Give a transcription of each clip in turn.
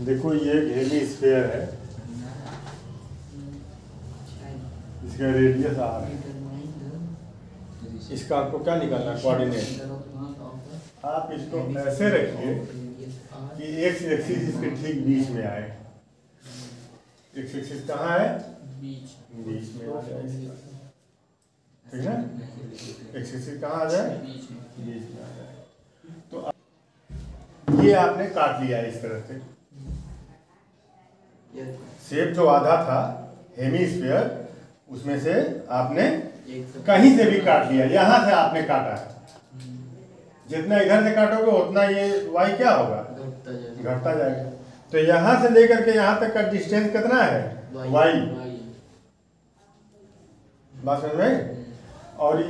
देखो ये एक हेमी स्फीयर है, इसका रेडियस आर है। इसका आपको क्या निकालना है, कोऑर्डिनेट। आप इसको ऐसे रखिए कि एक्स एक्सिस इसके ठीक बीच में आए। एक्स एक्सिस कहाँ है, बीच में आ जाए इसका, ठीक है। एक्स एक्सिस कहाँ आ जाए, बीच में आ जाए। तो ये आपने काट लिया इस तरह से। शेप जो आधा था हेमीस्फीयर, उसमें से आपने कहीं से भी काट लिया, यहां से आपने काटा है। जितना इधर से काटोगे उतना ये वाई क्या होगा, घटता जाएगा। तो यहां से लेकर के यहां तक का डिस्टेंस कितना है, वाई। बात समझ में। और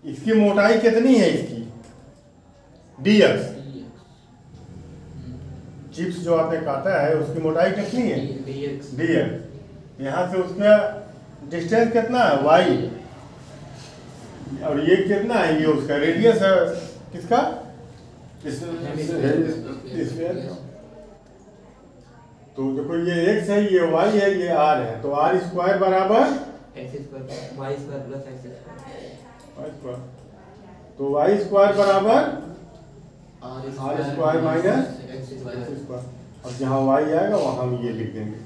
इसकी मोटाई कितनी है, इसकी dx, चिप्स जो आपने काटा है उसकी मोटाई कितनी है, dx। यहाँ से उसका डिस्टेंस कितना है, y। और ये कितना है, ये उसका रेडियस है, किसका, तो देखो ये x है, ये y है, ये r है। तो r स्क्वायर बराबर y square plus x square. तो y स्क्वायर बराबर r square minus x square. अब जहाँ y आएगा वहाँ हम ये लिख देंगे।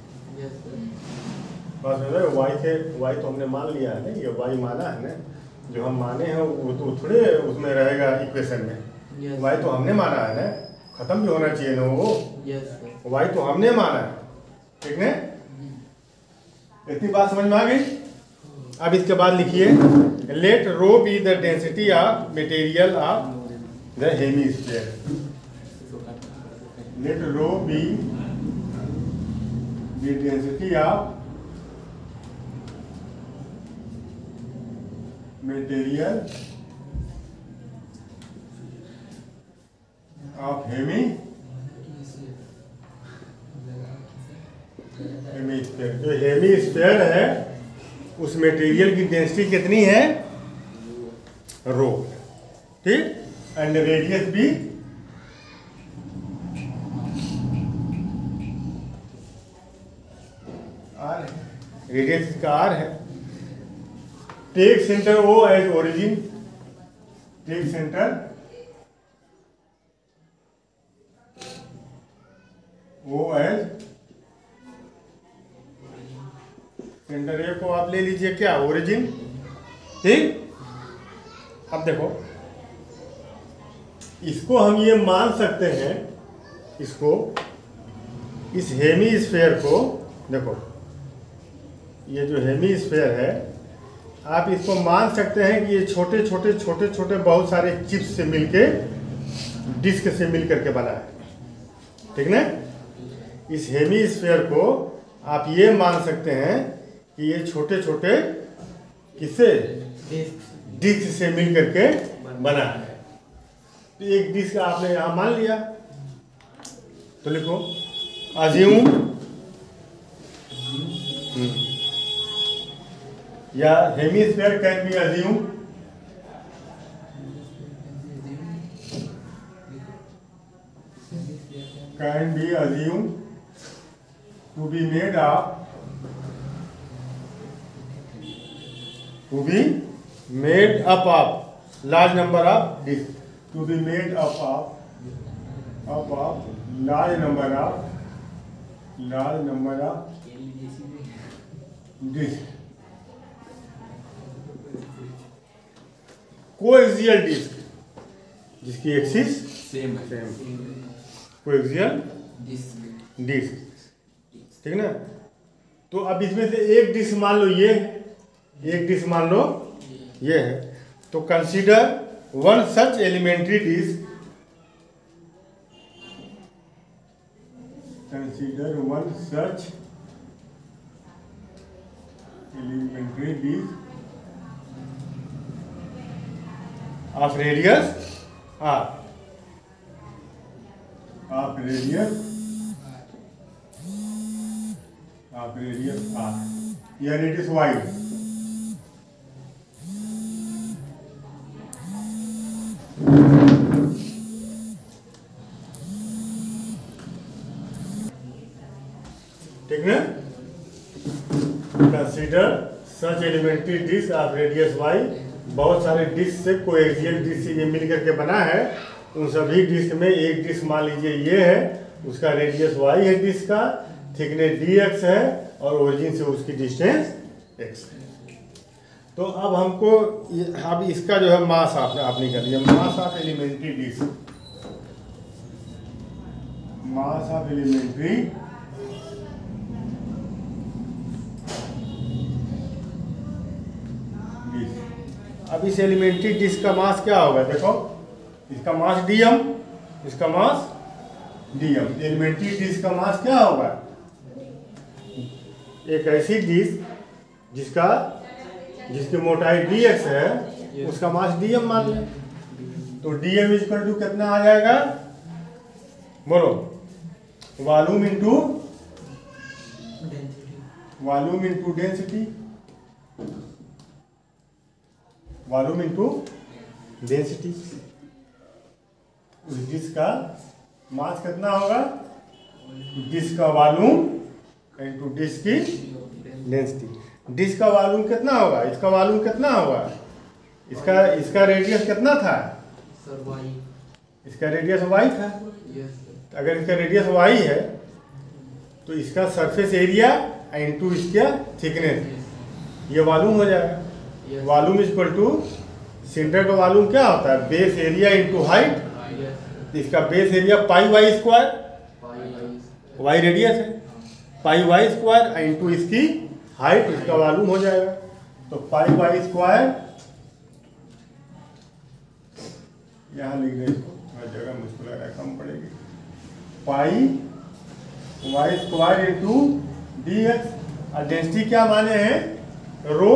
बस y तो हमने मान लिया है ना, ये y माना है ना, जो हम माने हैं वो तो थोड़े उसमें रहेगा इक्वेशन में। y तो हमने माना है ना, खत्म भी होना चाहिए ना वो। y तो हमने माना है, ठीक है। इतनी बात समझ में आ गई। अब इसके बाद लिखिए, let rho be the density of material of the hemisphere. Let rho be the density of material of hemisphere. जो हेमीस्फीयर है उस मटेरियल की डेंसिटी कितनी है, रो, ठीक। एंड रेडियस भी आर है, रेडियस का आर है। Take centre O as origin, take centre O as, centre A को आप ले लीजिए क्या, ओरिजिन, ठीक। अब देखो इसको हम ये मान सकते हैं, इसको, इस हेमीस्फीयर को देखो, ये जो हेमीस्फीयर है आप इसको मान सकते हैं कि ये छोटे छोटे छोटे छोटे बहुत सारे चिप्स से मिलके, डिस्क से मिल करके बना है, ठीक ना। इस हेमीस्फीयर को आप ये मान सकते हैं कि ये छोटे छोटे किससे, डिस्क से मिल करके बना है। तो एक डिस्क आपने यहां मान लिया, तो लिखो अज्यूम, या hemisphere can be assume, can be assume to be made of, to be made up of large number of discs, to be made up of large number of discs, coaxial disc जिसकी axis same, coaxial disc, ठीक ना। तो अब इसमें से एक disc मान लो ये, एक डिस्क मान लो ये है, तो consider one such elementary disc, consider one such elementary disc of radius R, of radius R, या रेडियस वाई। ठीक ना। Consider such elementary disc of radius Y, बहुत सारे डिस्क से कोएक्सियल डिस्क से ये मिल करके बना है। उन सभी डिस्क में एक डिस्क मान लीजिए ये है, उसका रेडियस वाई है, डिस्क का थिकनेस dx है और ओरिजिन से उसकी डिस्टेंस x है। तो अब हमको अब इसका जो है मास आपने कर दिया, mass of elementary disc, mass of elementary disc. अब इस एलिमेंट्री डिस्क का मास क्या होगा, देखो इसका मास dm, इसका मास dm। एलिमेंट्री डिस्क का मास क्या होगा, एक ऐसी डिस्क जिसकी मोटाई dx है, उसका मास dm मान लें। तो dm इक्वल टू कितना आ जाएगा, बोलो, volume into density, volume into density. उस डिस्क का मास कितना होगा, डिस्क का वॉल्यूम इंटू डिस्क की डेंसिटी। डिस्क का वॉल्यूम कितना होगा, इसका वॉल्यूम कितना होगा, इसका रेडियस कितना था, इसका रेडियस y था। अगर इसका रेडियस y है तो इसका सरफेस एरिया इंटू इसका थिकनेस, ये वॉल्यूम हो जाएगा। वॉल्यूम इक्वल टू सिलेंडर का वॉल्यूम क्या होता है, बेस एरिया इंटू हाइट। इसका base area pi Y square, Y radius है, पाई वाई स्क्वायर इंटू इसकी हाइट, इसका वॉल्यूम हो जाएगा। तो पाई वाई स्क्वायर, यहाँ लिख दें इसको, जगह मुझको लग रहा है कम पड़ेगी, पाई वाई स्क्वायर इंटू dx। और डेंसिटी क्या माने हैं, रो,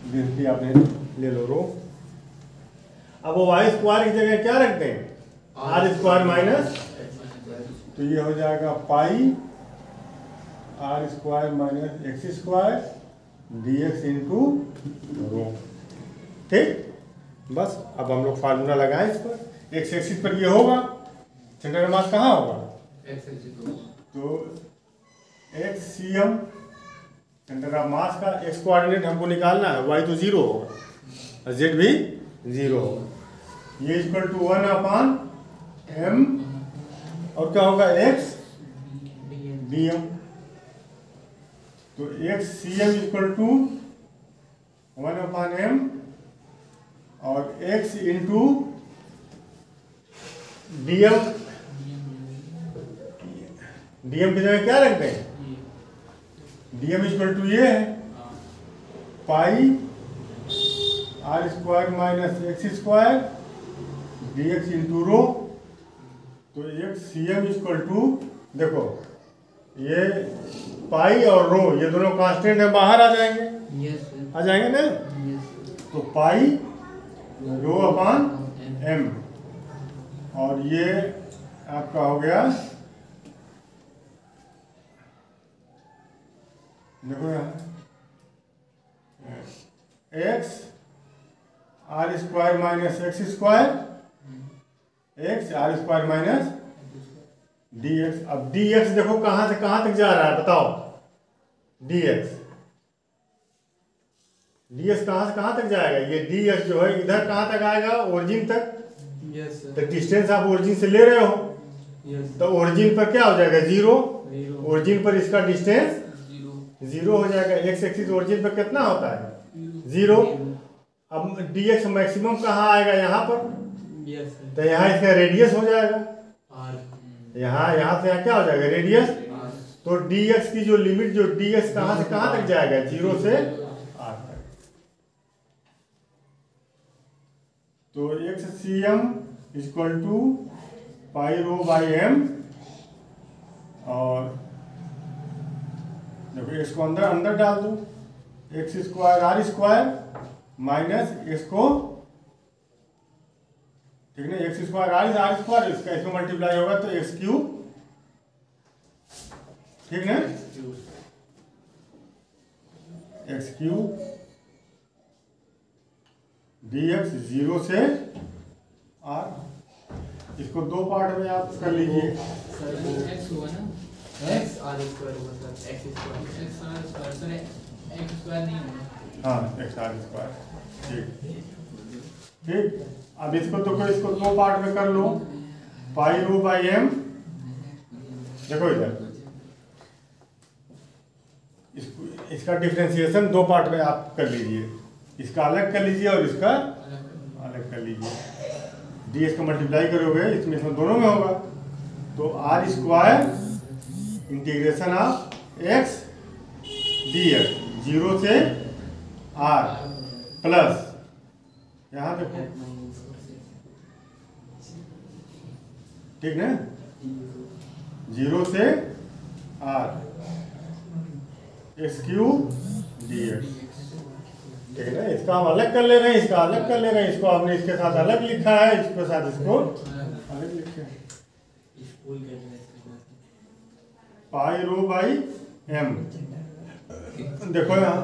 डेंसिटी आपने ले लो रो। अब वो वाई स्क्वायर की जगह क्या रख दें, आर स्क्वायर माइनस, तो ये हो जाएगा pi R square minus x square dx into rho. ठीक, बस अब हम लोग फार्मूला लगाएं इस पर। एक्स एक्सिस पर ये होगा, सेंटर का मास कहाँ होगा, तो x C M centre of mass का एक्स कोऑर्डिनेट हमको निकालना है, वाई तो 0 होगा और जेड भी 0 होगा। ये इक्वल टू 1/m और क्या होगा, एक्स dm। तो x C M equal to 1/m और x इंटू dm। dm की जगह क्या रख दें, dm इक्वल टू ये है pi R square minus x square dx into rho. तो x C M equal to, देखो ये पाई और रो ये दोनों कांस्टेंट है, बाहर आ जाएंगे, आ जाएंगे ना। तो पाई रो अपॉन m और ये आपका हो गया, देखो यहाँ X R square minus x square, X R square minus dx। अब dx देखो कहाँ से कहाँ तक जा रहा है, बताओ, dx कहाँ से कहाँ तक जाएगा, ये dx जो है इधर कहाँ तक आएगा, ओरिजिन तक। तो डिस्टेंस आप ओरिजिन से ले रहे हो, तो ओरिजिन पर क्या हो जाएगा, 0। ओरिजिन पर इसका डिस्टेंस 0 हो जाएगा। एक्स एक्सिस ओरिजिन पर कितना होता है, 0। अब dx मैक्सिमम कहाँ आएगा, यहाँ पर, तो यहाँ इसका रेडियस हो जाएगा, यहाँ से यहाँ क्या हो जाएगा, रेडियस। तो dx की जो लिमिट, जो dx कहाँ से कहाँ तक जाएगा, 0 से r तक। तो x C M equal to pi rho by m और देखो एक्स को अंदर डाल दो, X square R square minus X को, ठीक है, एक्स स्क्वायर आर स्क्वायर, इसका इसमें मल्टीप्लाई होगा तो एक्स क्यूब, ठीक है, एक्स क्यूब dx 0 से r। इसको दो पार्ट में आप कर लीजिए, एक्स आर स्क्वायर होगा sir X square X R square sir X square नहीं होगा। हाँ एक्स आर स्क्वायर। ठीक ठीक। अब इसको तो कोई इसको दो पार्ट में कर लो, पाई रो बाई एम। देखो इधर इसका डिफरेंशिएशन दो पार्ट में आप कर लीजिए, इसका अलग कर लीजिए और इसका अलग कर लीजिए। डी एस का मल्टीप्लाई करोगे इसमें दोनों में होगा, तो R square integration of X D X 0 से आर प्लस, यहाँ देखो ठीक ना, 0 से R X cube D X. ठीक है ना, इसका हम अलग कर ले रहे हैं, इसका अलग कर ले रहे हैं, इसको आपने इसके साथ अलग लिखा है, इसके साथ इसको अलग लिखा है। पाई रो बाई एम। देखो यहाँ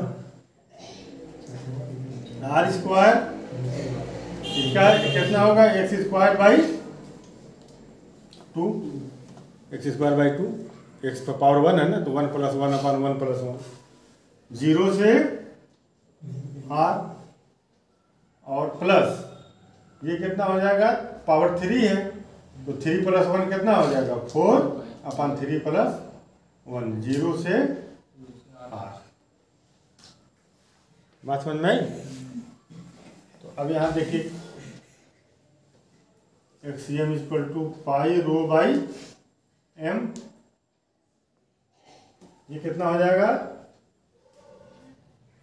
आर स्क्वायर इसका कितना होगा, x square by 2, x square by 2, x पर पावर 1 है ना, तो 1 + 1 / 1 + 1, 0 से आर और प्लस ये कितना हो जाएगा, पावर 3 है तो 3 + 1 कितना हो जाएगा, 4/3 + 1, 0 से आर। बात समझ में आई? तो अब यहाँ देखिए एक्सीएम = पाई रो बाई एम, ये कितना हो जाएगा,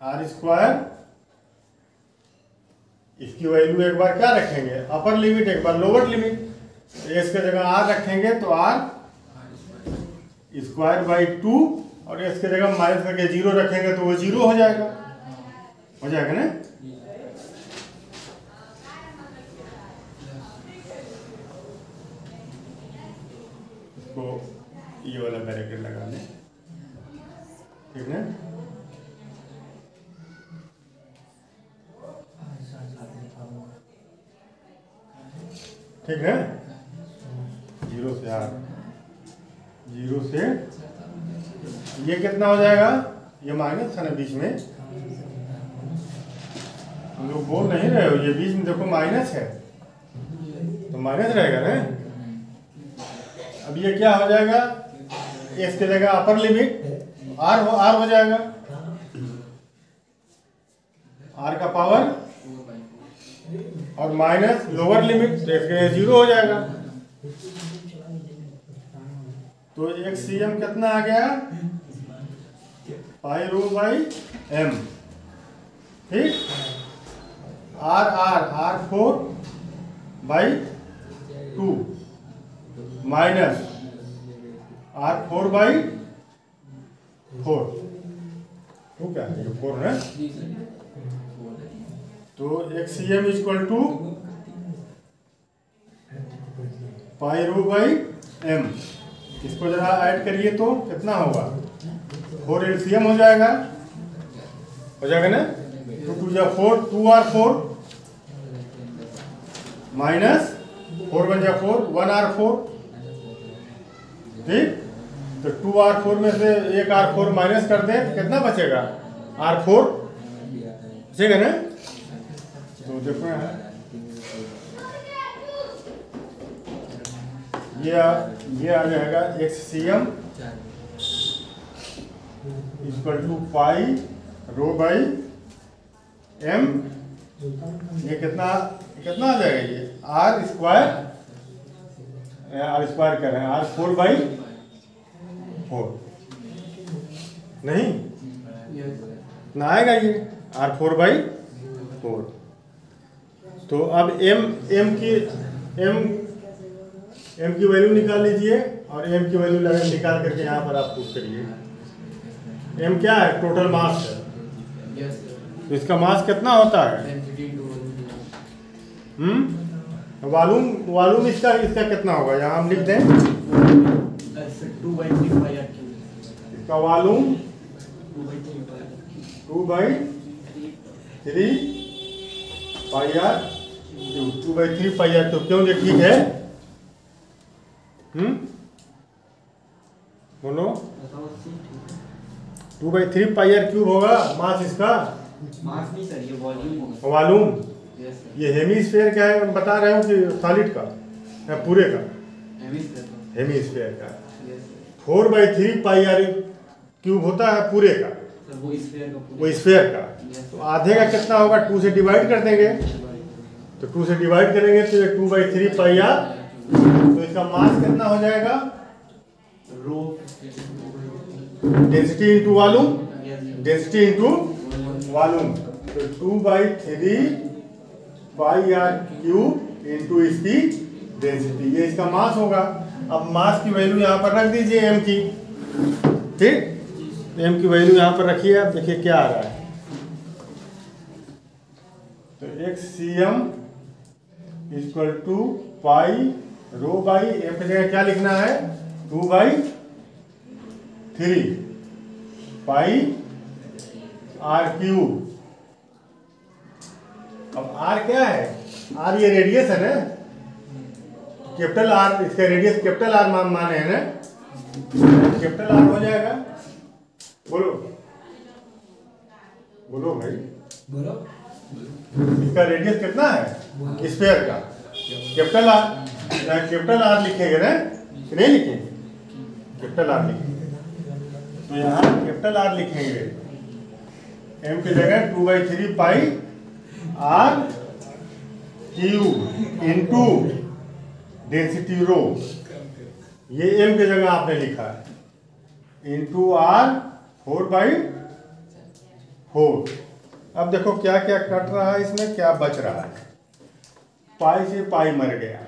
आर स्क्वायर, इसकी वैल्यू एक बार क्या रखेंगे, अपर लिमिट, एक बार लोअर लिमिट, एस के जगह आर रखेंगे तो आर स्क्वायर बाई 2 और एस के जगह माइनस करके 0 रखेंगे तो वो 0 हो जाएगा ना। इसको ये वाला ब्रैकेट लगा लें, ठीक है। ठीक है, 0 से आर, 0 से ये कितना हो जाएगा, ये माइनस था ना बीच में, हम लोग बोल नहीं रहे हो, ये बीच में देखो माइनस है तो माइनस रहेगा ना। अब ये क्या हो जाएगा, एस के जगह अपर लिमिट आर हो जाएगा, आर का पावर और माइनस लोअर लिमिट, तो इसके 0 हो जाएगा। तो एक्सीएम कितना आ गया, पाई रो बाई एम। ठीक, आर 4/2 माइनस आर 4/4, ठीक है, ये 4 है। तो एक्सीएम = पाई रो बाई एम, इसको जरा ऐड करिए तो कितना होगा, 4 एलसीएम हो जाएगा ना, 2 × 4, 2r4 माइनस 4 × 4, 1r4, ठीक। तो 2r4 में से एक r4 माइनस कर दें तो कितना बचेगा, r4 बचेगा ना। तो देखो ये आ जाएगा एक्सीएम = पाई रो बाई एम। ये कितना आ जाएगा, ये आर स्क्वायर कर रहे हैं, आर 4/4 नहीं ना आएगा, ये आर 4/4। तो अब एम की वैल्यू निकाल लीजिए और एम की वैल्यू निकाल करके यहाँ पर आप पुट करिए। एम क्या है, टोटल मास है, तो इसका मास कितना होता है, वॉल्यूम इसका कितना होगा, यहाँ हम लिख दें 2/3 इसका वॉल्यूम 2/3 πr, 2/3 πr। तो क्यों, ये ठीक है, बोलो 2/3 पाई आर क्यूब होगा मास इसका, मास नहीं सर, ये वॉल्यूम होगा। वॉल्यूम। Yes sir. ये हेमीस्फेयर क्या है बता रहे हो कि सॉलिड का या पूरे का? हेमिस्फीयर। हेमीस्फेयर का। Yes sir. 4/3 pi R cube होता है पूरे का, सर वो स्फीयर का पूरा। वो स्फेयर का। तो आधे का कितना होगा? 2 से डिवाइड कर देंगे, तो 2 से डिवाइड करेंगे तो ये 2/3 पाई आर। तो इसका मास कितना हो जाएगा? Rho. Density into volume, yes. Density into volume. तो 2/3 पाई आर क्यूब इंटू इसकी डेंसिटी, ये इसका मास होगा। अब मास की वैल्यू यहाँ पर रख दीजिए एम की, ठीक? एम की वैल्यू यहाँ पर रखिए। अब देखिए क्या आ रहा है। तो XCM equal to pi rho by M की जगह क्या लिखना है? 2/3 पाई आर क्यूब। अब आर क्या है? आर ये रेडियस है ना, कैपिटल आर, इसका रेडियस कैपिटल आर माने हैं ना, कैपिटल आर हो जाएगा। बोलो बोलो भाई, बोलो। इसका रेडियस कितना है स्फीयर का? Capital R. कैपिटल आर लिखेंगे ना कि नहीं लिखेंगे? कैपिटल आर लिखेंगे। तो यहाँ कैपिटल आर लिखेंगे, एम की जगह 2/3 pi R cube into density rho, ये एम की जगह आपने लिखा है, इंटू आर 4/4। अब देखो क्या क्या कट रहा है इसमें, क्या बच रहा है। पाई से पाई मर गया,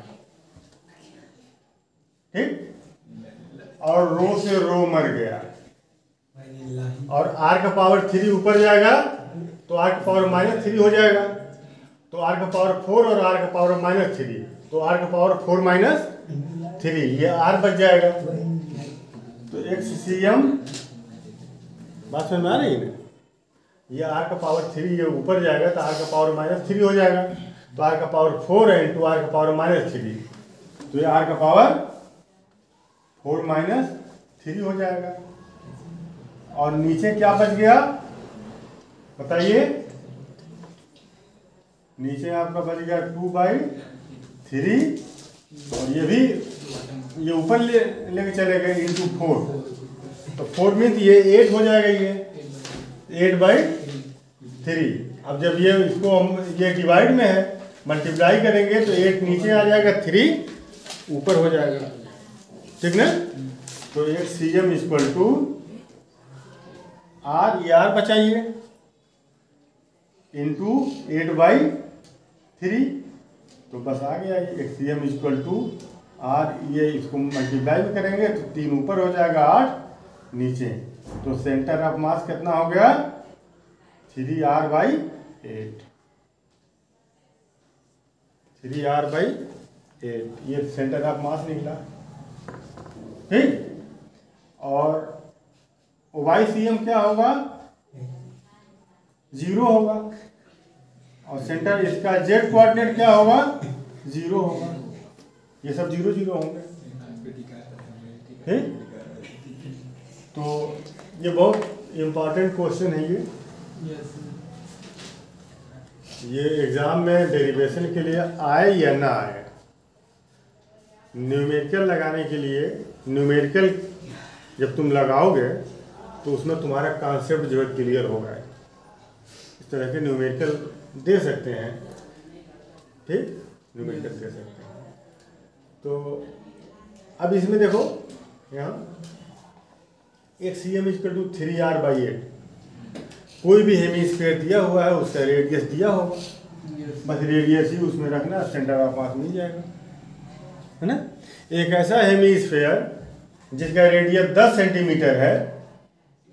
ठीक? और रो से रो मर गया, और आर का पावर 3 ऊपर जाएगा तो आर का पावर -3 हो जाएगा। तो आर का पावर 4 और आर का पावर -3, तो आर का पावर 4 - 3, ये आर बच जाएगा। तो XCM बात समझ में आ रही है ना? ये आर का पावर 3 ये ऊपर जाएगा तो आर का पावर -3 हो जाएगा। तो आर का पावर 4 है इंटू आर का पावर -3, तो ये आर का पावर 4 - 3 हो जाएगा। और नीचे क्या बच गया बताइए? नीचे आपका बच गया 2/3, और ये भी ये ऊपर लेके चले गए इंटू 4, तो 4 मीन्स ये 8 हो जाएगा, ये 8/3। अब जब ये इसको हम ये डिवाइड में है, मल्टीप्लाई करेंगे तो 8 नीचे आ जाएगा, 3 ऊपर हो जाएगा, ठीक ना? तो XCM इक्वल टू आर, ये आर बचाइए, इंटू 8/3। तो बस आ गया XCM इक्वल टू आर। ये इसको मल्टीप्लाई भी करेंगे तो 3 ऊपर हो जाएगा, 8 नीचे। तो सेंटर ऑफ मास कितना हो गया? 3R/8। 3R/8 ये सेंटर ऑफ मास निकला, ठीक? और YCM क्या होगा? 0 होगा। और सेंटर इसका जेड कोऑर्डिनेट क्या होगा? 0 होगा। ये सब 0 0 होंगे, ठीक? तो ये बहुत इम्पोर्टेंट क्वेश्चन है ये एग्जाम में डेरिवेशन के लिए आए या ना आए, न्यूमेरिकल लगाने के लिए। न्यूमेरिकल जब तुम लगाओगे तो उसमें तुम्हारा कॉन्सेप्ट जो है क्लियर होगा। इस तरह के न्यूमेरिकल दे सकते हैं, ठीक? न्यूमेरिकल दे सकते हैं। तो अब इसमें देखो, यहाँ XCM इक्वल टू 3R/8। कोई भी हेमीस्फीयर दिया हुआ है, उसका रेडियस दिया होगा, बस रेडियस ही उसमें रखना, सेंटर ऑफ मास मिल जाएगा, है ना? एक ऐसा हेमीस्फीयर जिसका रेडियस 10 सेंटीमीटर है,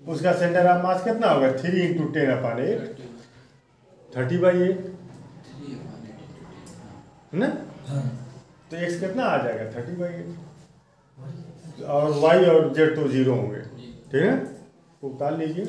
उसका सेंटर ऑफ मास कितना होगा? 3 × 10⁸, 30/8, है ना? तो x कितना आ जाएगा? 30/8। और y और z तो 0 होंगे, ठीक है? उतार लीजिए।